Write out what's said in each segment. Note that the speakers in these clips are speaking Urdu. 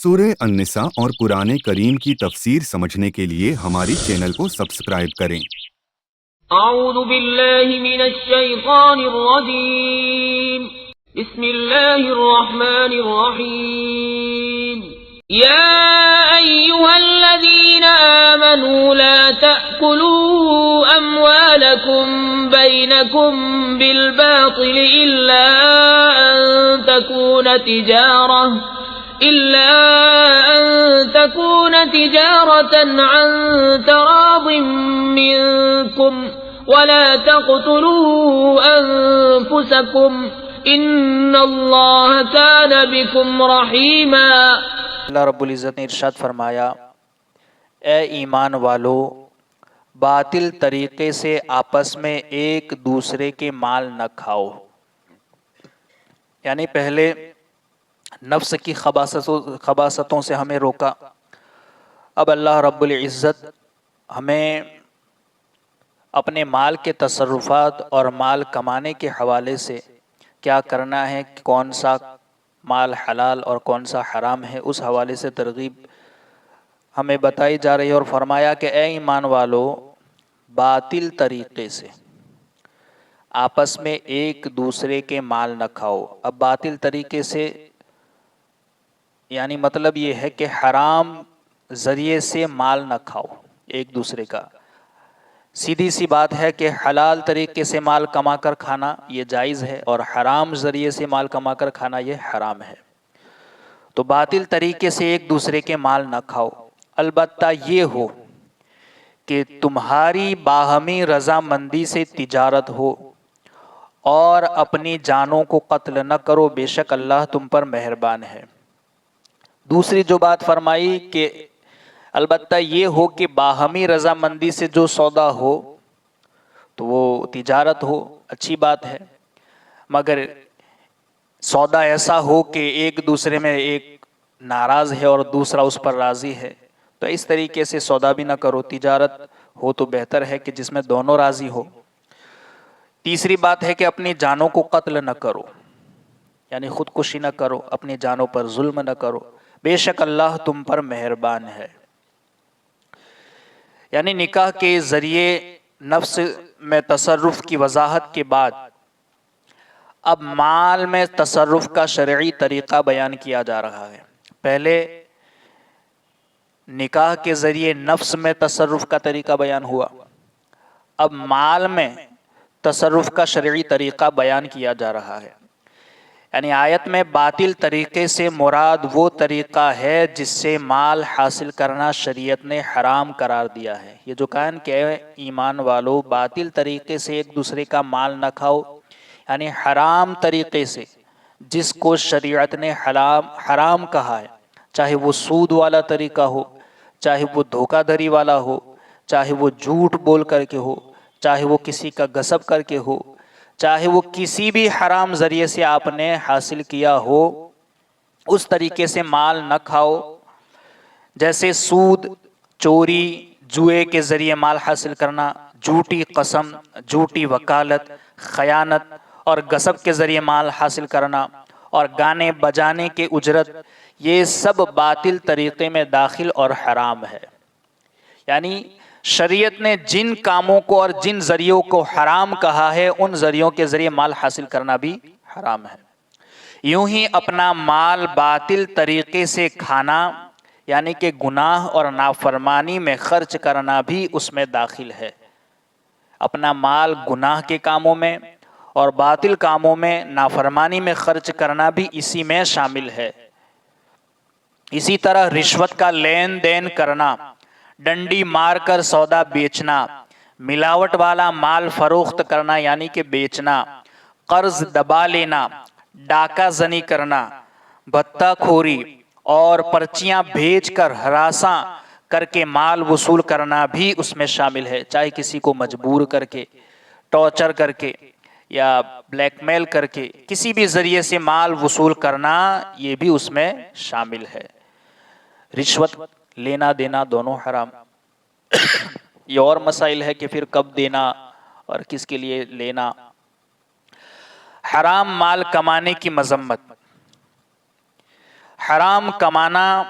سورہ النساء اور قرآن کریم کی تفسیر سمجھنے کے لیے ہماری چینل کو سبسکرائب کریں۔ اعوذ باللہ من الشیطان الرجیم بسم اللہ الرحمن الرحیم یا ایہا الذین آمنوا لا تأکلوا اموالکم بینکم بالباطل الا ان تكون تجارة عن تراض منكم ولا تقتلوا أنفسكم إن الله كان بكم رحيما۔ اللہ رب العزت نے ارشاد فرمایا، اے ایمان والو، باطل طریقے سے آپس میں ایک دوسرے کے مال نہ کھاؤ۔ یعنی پہلے نفس کی خباثتوں سے ہمیں روکا، اب اللہ رب العزت ہمیں اپنے مال کے تصرفات اور مال کمانے کے حوالے سے کیا کرنا ہے، کون سا مال حلال اور کون سا حرام ہے، اس حوالے سے ترغیب ہمیں بتائی جا رہی ہے، اور فرمایا کہ اے ایمان والو، باطل طریقے سے آپس میں ایک دوسرے کے مال نہ کھاؤ۔ اب باطل طریقے سے یعنی مطلب یہ ہے کہ حرام ذریعے سے مال نہ کھاؤ ایک دوسرے کا۔ سیدھی سی بات ہے کہ حلال طریقے سے مال کما کر کھانا یہ جائز ہے، اور حرام ذریعے سے مال کما کر کھانا یہ حرام ہے۔ تو باطل طریقے سے ایک دوسرے کے مال نہ کھاؤ، البتہ یہ ہو کہ تمہاری باہمی رضامندی سے تجارت ہو، اور اپنی جانوں کو قتل نہ کرو، بے شک اللہ تم پر مہربان ہے۔ دوسری جو بات فرمائی کہ البتہ یہ ہو کہ باہمی رضامندی سے جو سودا ہو تو وہ تجارت ہو، اچھی بات ہے، مگر سودا ایسا ہو کہ ایک دوسرے میں ایک ناراض ہے اور دوسرا اس پر راضی ہے، تو اس طریقے سے سودا بھی نہ کرو۔ تجارت ہو تو بہتر ہے کہ جس میں دونوں راضی ہو۔ تیسری بات ہے کہ اپنی جانوں کو قتل نہ کرو، یعنی خودکشی نہ کرو، اپنی جانوں پر ظلم نہ کرو، بے شک اللہ تم پر مہربان ہے۔ یعنی نکاح کے ذریعے نفس میں تصرف کی وضاحت کے بعد اب مال میں تصرف کا شرعی طریقہ بیان کیا جا رہا ہے۔ پہلے نکاح کے ذریعے نفس میں تصرف کا طریقہ بیان ہوا، اب مال میں تصرف کا شرعی طریقہ بیان کیا جا رہا ہے۔ یعنی آیت میں باطل طریقے سے مراد وہ طریقہ ہے جس سے مال حاصل کرنا شریعت نے حرام قرار دیا ہے۔ یہ جو کہا کہ ایمان والو باطل طریقے سے ایک دوسرے کا مال نہ کھاؤ، یعنی حرام طریقے سے جس کو شریعت نے حرام کہا ہے، چاہے وہ سود والا طریقہ ہو، چاہے وہ دھوکہ دھڑی والا ہو، چاہے وہ جھوٹ بول کر کے ہو، چاہے وہ کسی کا غصب کر کے ہو، چاہے وہ کسی بھی حرام ذریعے سے آپ نے حاصل کیا ہو، اس طریقے سے مال نہ کھاؤ۔ جیسے سود، چوری، جوئے کے ذریعے مال حاصل کرنا، جھوٹی قسم، جھوٹی وکالت، خیانت اور غصب کے ذریعے مال حاصل کرنا، اور گانے بجانے کے اجرت، یہ سب باطل طریقے میں داخل اور حرام ہے۔ یعنی شریعت نے جن کاموں کو اور جن ذریعوں کو حرام کہا ہے، ان ذریعوں کے ذریعے مال حاصل کرنا بھی حرام ہے۔ یوں ہی اپنا مال باطل طریقے سے کھانا، یعنی کہ گناہ اور نافرمانی میں خرچ کرنا بھی اس میں داخل ہے۔ اپنا مال گناہ کے کاموں میں اور باطل کاموں میں، نافرمانی میں خرچ کرنا بھی اسی میں شامل ہے۔ اسی طرح رشوت کا لین دین کرنا، ڈنڈی مار کر سودا بیچنا، ملاوٹ والا مال فروخت کرنا یعنی کہ بیچنا، قرض دبا لینا، ڈاکہ زنی کرنا، بھتہ خوری اور پرچیاں بھیج کر ہراساں کر کے مال وصول کرنا بھی اس میں شامل ہے۔ چاہے کسی کو مجبور کر کے، ٹارچر کر کے یا بلیک میل کر کے کسی بھی ذریعے سے مال وصول کرنا، یہ بھی اس میں شامل ہے۔ رشوت لینا دینا دونوں حرام۔ یہ اور مسائل ہے کہ پھر کب دینا اور کس کے لیے لینا۔ حرام مال کمانے کی مذمت۔ حرام کمانا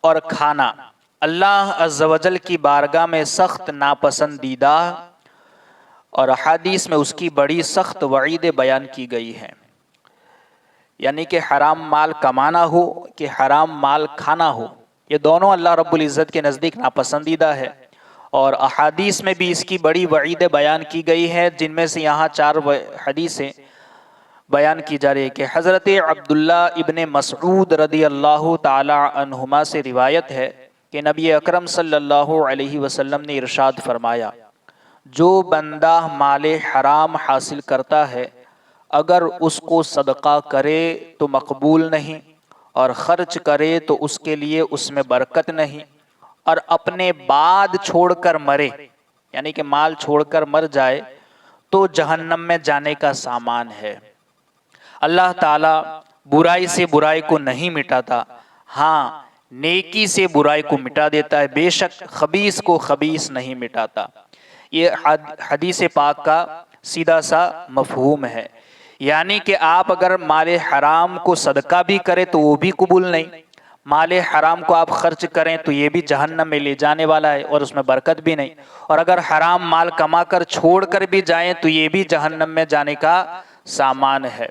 اور کھانا اللہ عز و جل کی بارگاہ میں سخت ناپسندیدہ اور احادیث میں اس کی بڑی سخت وعیدیں بیان کی گئی ہیں. یعنی کہ حرام مال کمانا ہو کہ حرام مال کھانا ہو، یہ دونوں اللہ رب العزت کے نزدیک ناپسندیدہ ہے. اور احادیث میں بھی اس کی بڑی وعیدیں بیان کی گئی ہیں، جن میں سے یہاں 4 حدیثیں بیان کی جا رہی ہے کہ حضرت عبداللہ ابن مسعود رضی اللہ تعالی عنہما سے روایت ہے کہ نبی اکرم صلی اللہ علیہ وسلم نے ارشاد فرمایا، جو بندہ مال حرام حاصل کرتا ہے اگر اس کو صدقہ کرے تو مقبول نہیں، اور خرچ کرے تو اس کے لیے اس میں برکت نہیں، اور اپنے بعد چھوڑ کر مرے یعنی کہ مال چھوڑ کر مر جائے تو جہنم میں جانے کا سامان ہے. اللہ تعالیٰ برائی سے برائی کو نہیں مٹاتا، ہاں نیکی سے برائی کو مٹا دیتا ہے، بے شک خبیث کو خبیث نہیں مٹاتا. یہ حدیث پاک کا سیدھا سا مفہوم ہے. یعنی کہ آپ اگر مال حرام کو صدقہ بھی کریں تو وہ بھی قبول نہیں، مال حرام کو آپ خرچ کریں تو یہ بھی جہنم میں لے جانے والا ہے اور اس میں برکت بھی نہیں، اور اگر حرام مال کما کر چھوڑ کر بھی جائیں تو یہ بھی جہنم میں جانے کا سامان ہے.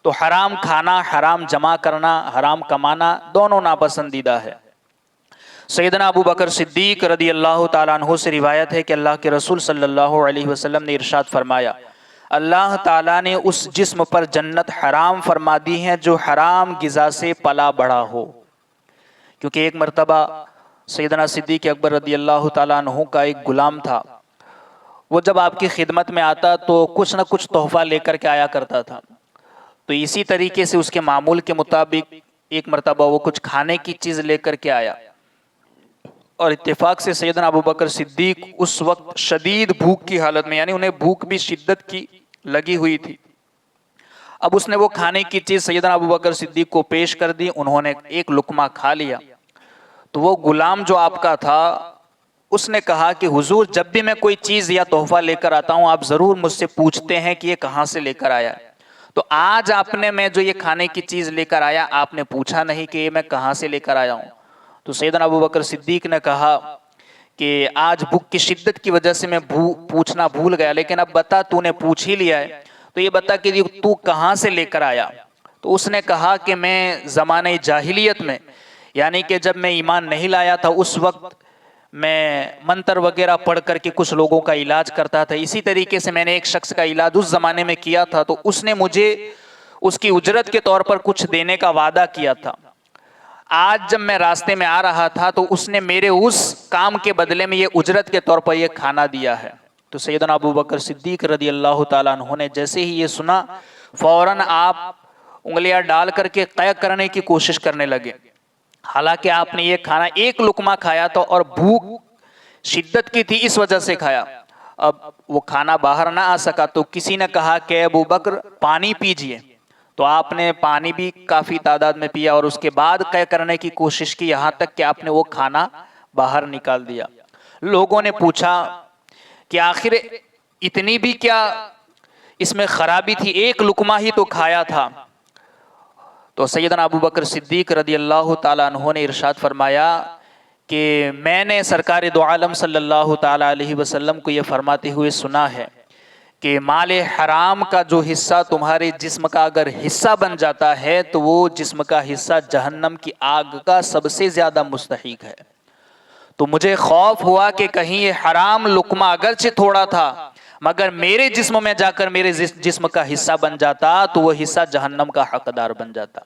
تو حرام کھانا، حرام جمع کرنا، حرام کمانا دونوں ناپسندیدہ ہے. سیدنا ابو بکر صدیق رضی اللہ تعالیٰ عنہ سے روایت ہے کہ اللہ کے رسول صلی اللہ علیہ وسلم نے ارشاد فرمایا، اللہ تعالیٰ نے اس جسم پر جنت حرام فرما دی ہے جو حرام غذا سے پلا بڑھا ہو. کیونکہ ایک مرتبہ سیدنا صدیق اکبر رضی اللہ تعالیٰ عنہ کا ایک غلام تھا، وہ جب آپ کی خدمت میں آتا تو کچھ نہ کچھ تحفہ لے کر کے آیا کرتا تھا. تو اسی طریقے سے اس کے معمول کے مطابق ایک مرتبہ وہ کچھ کھانے کی چیز لے کر کے آیا، اور اتفاق سے سیدنا ابو بکر صدیق اس وقت شدید بھوک کی حالت میں، یعنی انہیں بھوک بھی شدت کی لگی ہوئی تھی. اب اس نے وہ کھانے کی چیز سیدنا ابو بکر صدیق کو پیش کر دی، انہوں نے ایک لقمہ کھا لیا. تو وہ غلام جو آپ کا تھا اس نے کہا کہ حضور جب بھی میں کوئی چیز یا تحفہ لے کر آتا ہوں آپ ضرور مجھ سے پوچھتے ہیں کہ یہ کہاں سے لے کر آیا ہے، تو آج آپ نے میں جو یہ کھانے کی چیز لے کر آیا آپ نے پوچھا نہیں کہ یہ میں کہاں سے لے کر آیا ہوں. تو سیدنا ابو بکر صدیق نے کہا کہ آج بھوک کی شدت کی وجہ سے میں پوچھنا بھول گیا، لیکن اب بتا تو نے پوچھ ہی لیا ہے تو یہ بتا کہ تو کہاں سے لے کر آیا. تو اس نے کہا کہ میں زمانہ جاہلیت میں، یعنی کہ جب میں ایمان نہیں لایا تھا اس وقت میں منتر وغیرہ پڑھ کر کے کچھ لوگوں کا علاج کرتا تھا، اسی طریقے سے میں نے ایک شخص کا علاج اس زمانے میں کیا تھا تو اس نے مجھے اس کی اجرت کے طور پر کچھ دینے کا وعدہ کیا تھا. آج جب میں راستے میں آ رہا تھا تو اس نے میرے اس کام کے بدلے میں یہ اجرت کے طور پر یہ کھانا دیا ہے. تو سیدنا ابو بکر صدیق رضی اللہ تعالیٰ عنہ نے جیسے ہی یہ سنا فوراً آپ انگلیاں ڈال کر کے قے کرنے کی کوشش کرنے لگے. حالانکہ آپ نے یہ کھانا ایک لقمہ کھایا تھا اور بھوک شدت کی تھی اس وجہ سے کھایا. اب وہ کھانا باہر نہ آ سکا تو کسی نے کہا کہ ابو بکر پانی پیجئے، تو آپ نے پانی بھی کافی تعداد میں پیا اور اس کے بعد قے کرنے کی کوشش کی، یہاں تک کہ آپ نے وہ کھانا باہر نکال دیا. لوگوں نے پوچھا کہ آخر اتنی بھی کیا اس میں خرابی تھی، ایک لقمہ ہی تو کھایا تھا. تو سیدنا ابو بکر صدیق رضی اللہ تعالیٰ عنہ نے ارشاد فرمایا کہ میں نے سرکار دو عالم صلی اللہ تعالیٰ علیہ وسلم کو یہ فرماتے ہوئے سنا ہے کہ مال حرام کا جو حصہ تمہارے جسم کا اگر حصہ بن جاتا ہے تو وہ جسم کا حصہ جہنم کی آگ کا سب سے زیادہ مستحق ہے. تو مجھے خوف ہوا کہ کہیں یہ حرام لقمہ اگرچہ تھوڑا تھا مگر میرے جسم میں جا کر میرے جسم کا حصہ بن جاتا تو وہ حصہ جہنم کا حقدار بن جاتا.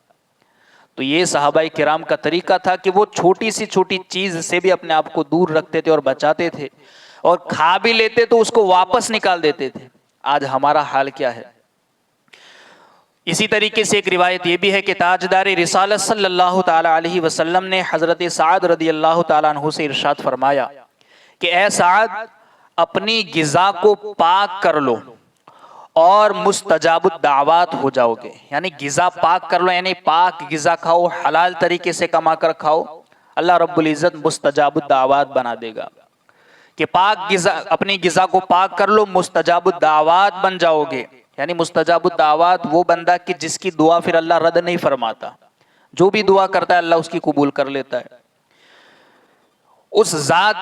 تو یہ صحابہ کرام کا طریقہ تھا کہ وہ چھوٹی سی چھوٹی چیز سے بھی اپنے آپ کو دور رکھتے تھے اور بچاتے تھے، اور کھا بھی لیتے تو اس کو واپس نکال دیتے تھے. آج ہمارا حال کیا ہے؟ اسی طریقے سے ایک روایت یہ بھی ہے کہ تاجدار رسالت صلی اللہ تعالیٰ علیہ وسلم نے حضرت سعد رضی اللہ تعالیٰ عنہ سے ارشاد فرمایا کہ اے سعد اپنی غذا کو پاک کر لو اور مستجاب الدعوات ہو جاؤ گے. یعنی غذا پاک کر لو، یعنی پاک غذا کھاؤ، حلال طریقے سے کما کر کھاؤ، اللہ رب العزت مستجاب الدعوات بنا دے گا. کہ پاک غذا، اپنی غذا کو پاک کر لو، مستجاب الدعوات بن جاؤ گے. یعنی مستجاب الدعوات وہ بندہ کہ جس کی دعا پھر اللہ رد نہیں فرماتا. جو بھی دعا کرتا ہے اللہ اس کی قبول کر لیتا ہے۔ اس ذات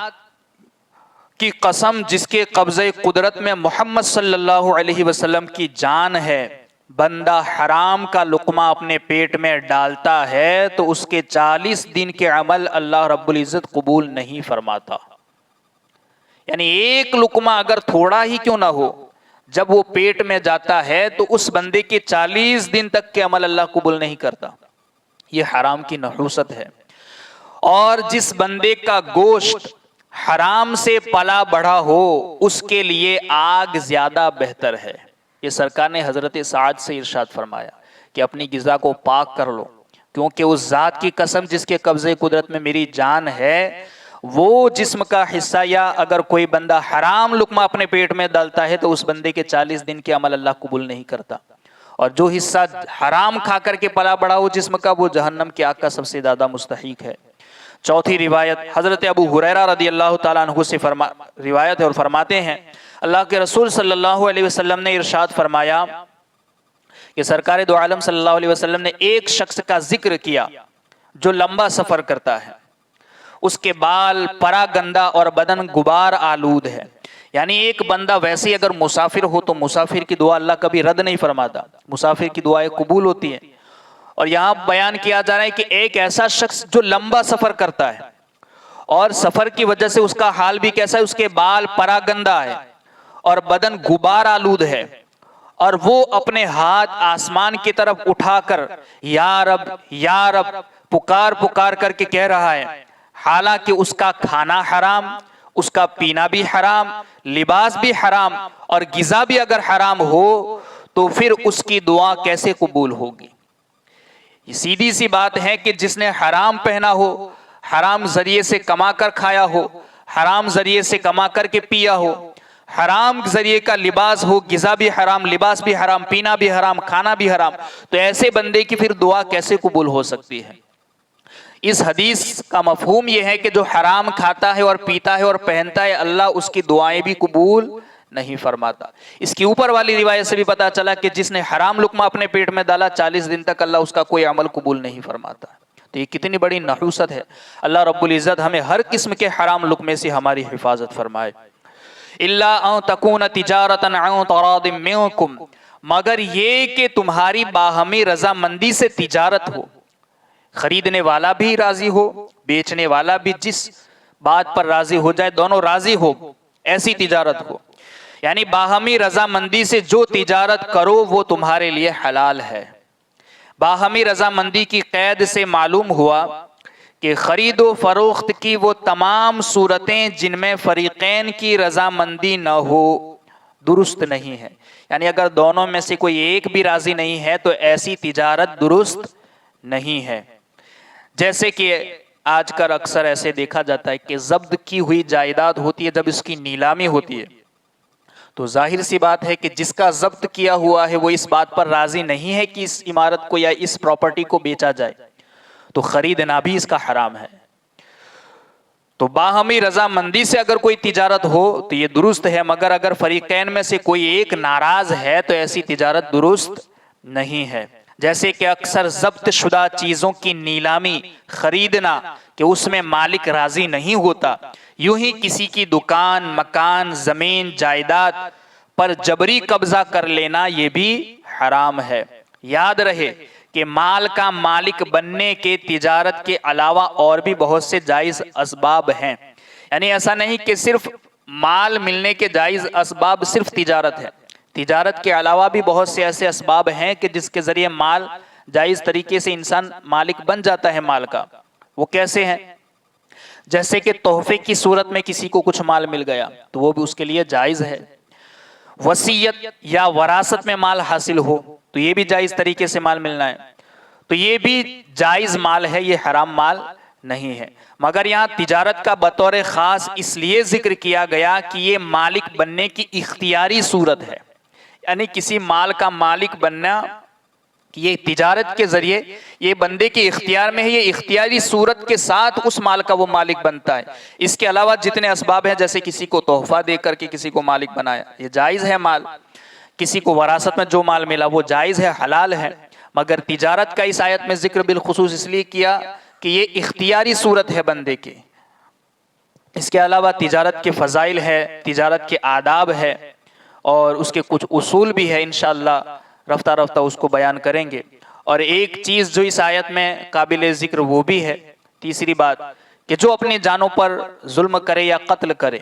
کی قسم جس کے قبضہ قدرت میں محمد صلی اللہ علیہ وسلم کی جان ہے، بندہ حرام کا لقمہ اپنے پیٹ میں ڈالتا ہے تو اس کے 40 دن کے عمل اللہ رب العزت قبول نہیں فرماتا۔ یعنی ایک لقمہ اگر تھوڑا ہی کیوں نہ ہو، جب وہ پیٹ میں جاتا ہے تو اس بندے کے 40 دن تک کے عمل اللہ قبول نہیں کرتا۔ یہ حرام کی نحوست ہے۔ اور جس بندے کا گوشت حرام سے پلا بڑھا ہو اس کے لیے آگ زیادہ بہتر ہے۔ یہ سرکار نے حضرت سعد سے ارشاد فرمایا کہ اپنی غذا کو پاک کر لو، کیونکہ اس ذات کی قسم جس کے قبضے قدرت میں میری جان ہے، وہ جسم کا حصہ یا اگر کوئی بندہ حرام لقمہ اپنے پیٹ میں ڈالتا ہے تو اس بندے کے 40 دن کے عمل اللہ قبول نہیں کرتا، اور جو حصہ حرام کھا کر کے پلا بڑھا ہو جسم کا، وہ جہنم کی آگ کا سب سے زیادہ مستحق ہے۔ چوتھی روایت حضرت ابو ہریرہ رضی اللہ تعالیٰ عنہ سے روایت ہے اور فرماتے ہیں اللہ کے رسول صلی اللہ علیہ وسلم نے ارشاد فرمایا کہ سرکار دو عالم صلی اللہ علیہ وسلم نے ایک شخص کا ذکر کیا جو لمبا سفر کرتا ہے، اس کے بال پرا گندا اور بدن غبار آلود ہے۔ یعنی ایک بندہ ویسے اگر مسافر ہو تو مسافر کی دعا اللہ کبھی رد نہیں فرماتا، مسافر کی دعائیں قبول ہوتی ہیں۔ اور یہاں بیان کیا جا رہا ہے کہ ایک ایسا شخص جو لمبا سفر کرتا ہے اور سفر کی وجہ سے اس کا حال بھی کیسا ہے، اس کے بال پرا گندا ہے اور بدن غبار آلود ہے، اور وہ اپنے ہاتھ آسمان کی طرف اٹھا کر یا رب یا رب پکار پکار کر کے کہہ رہا ہے، حالانکہ اس کا کھانا حرام، اس کا پینا بھی حرام، لباس بھی حرام اور غذا بھی اگر حرام ہو تو پھر اس کی دعا کیسے قبول ہوگی؟ یہ سیدھی سی بات ہے کہ جس نے حرام پہنا ہو، حرام ذریعے سے کما کر کھایا ہو، حرام ذریعے سے کما کر کے پیا ہو، حرام ذریعے کا لباس ہو، غذا بھی حرام، لباس بھی حرام، پینا بھی حرام، کھانا بھی حرام، تو ایسے بندے کی پھر دعا کیسے قبول ہو سکتی ہے؟ اس حدیث کا مفہوم یہ ہے کہ جو حرام کھاتا ہے اور پیتا ہے اور پہنتا ہے، اللہ اس کی دعائیں بھی قبول نہیں فرماتا۔ اس کی اوپر والی روایت سے بھی پتا چلا کہ جس نے حرام لقمہ اپنے پیٹ میں ڈالا 40 دن تک اللہ اس کا کوئی عمل قبول نہیں فرماتا۔ تو یہ کتنی بڑی نحوست ہے۔ اللہ رب العزت ہمیں ہر قسم کے حرام لقمے سے ہماری حفاظت فرمائے۔ الا ان تکون تجارتا عن تراض منکم، مگر یہ کہ تمہاری باہمی رضامندی سے تجارت ہو، خریدنے والا بھی راضی ہو، بیچنے والا بھی جس بات پر راضی ہو جائے، دونوں راضی ہو، ایسی تجارت ہو۔ یعنی باہمی رضامندی سے جو تجارت کرو وہ تمہارے لیے حلال ہے۔ باہمی رضامندی کی قید سے معلوم ہوا کہ خرید و فروخت کی وہ تمام صورتیں جن میں فریقین کی رضامندی نہ ہو درست نہیں ہے۔ یعنی اگر دونوں میں سے کوئی ایک بھی راضی نہیں ہے تو ایسی تجارت درست نہیں ہے۔ جیسے کہ آج کل اکثر ایسے دیکھا جاتا ہے کہ ضبط کی ہوئی جائیداد ہوتی ہے، جب اس کی نیلامی ہوتی ہے تو ظاہر سی بات ہے کہ جس کا ضبط کیا ہوا ہے وہ اس بات پر راضی نہیں ہے کہ اس عمارت کو یا اس پراپرٹی کو بیچا جائے، تو خریدنا بھی اس کا حرام ہے۔ تو باہمی رضامندی سے اگر کوئی تجارت ہو تو یہ درست ہے، مگر اگر فریقین میں سے کوئی ایک ناراض ہے تو ایسی تجارت درست نہیں ہے۔ جیسے کہ اکثر ضبط شدہ چیزوں کی نیلامی خریدنا کہ اس میں مالک راضی نہیں ہوتا، یوں ہی کسی کی دکان، مکان، زمین، جائیداد پر جبری قبضہ کر لینا یہ بھی حرام ہے۔ یاد رہے کہ مال کا مالک بننے کے تجارت کے علاوہ اور بھی بہت سے جائز اسباب ہیں۔ یعنی ایسا نہیں کہ صرف مال ملنے کے جائز اسباب صرف تجارت ہے، تجارت کے علاوہ بھی بہت سے ایسے اسباب ہیں کہ جس کے ذریعے مال جائز طریقے سے انسان مالک بن جاتا ہے مال کا۔ وہ کیسے ہیں؟ جیسے کہ تحفے کی صورت میں کسی کو کچھ مال مل گیا تو وہ بھی اس کے لیے جائز ہے۔ وصیت یا وراثت میں مال حاصل ہو تو یہ بھی جائز طریقے سے مال ملنا ہے، تو یہ بھی جائز مال ہے، یہ حرام مال نہیں ہے۔ مگر یہاں تجارت کا بطور خاص اس لیے ذکر کیا گیا کہ یہ مالک بننے کی اختیاری صورت ہے، یعنی کسی مال کا مالک بننا یہ تجارت کے ذریعے یہ بندے کے اختیار میں ہے، یہ اختیاری صورت کے ساتھ اس مال کا وہ مالک بنتا ہے۔ اس کے علاوہ جتنے اسباب ہیں، جیسے کسی کو تحفہ دے کر کے کسی کو مالک بنایا، یہ جائز ہے مال۔ کسی کو وراثت میں جو مال ملا وہ جائز ہے، حلال ہے۔ مگر تجارت کا اس آیت میں ذکر بالخصوص اس لیے کیا کہ یہ اختیاری صورت ہے بندے کی. اس کے علاوہ تجارت کے فضائل ہے، تجارت کے آداب ہے، اور اس کے کچھ اصول بھی ہے، انشاءاللہ رفتہ رفتہ اس کو بیان کریں گے. اور ایک چیز جو اس آیت میں قابل ذکر وہ بھی ہے، تیسری بات، کہ جو اپنی جانوں پر ظلم کرے یا قتل کرے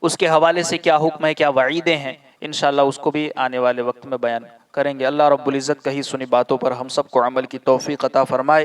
اس کے حوالے سے کیا حکم ہے، کیا وعیدیں ہیں، انشاءاللہ اس کو بھی آنے والے وقت میں بیان کریں گے. اللہ رب العزت کہی سنی باتوں پر ہم سب کو عمل کی توفیق عطا فرمائے.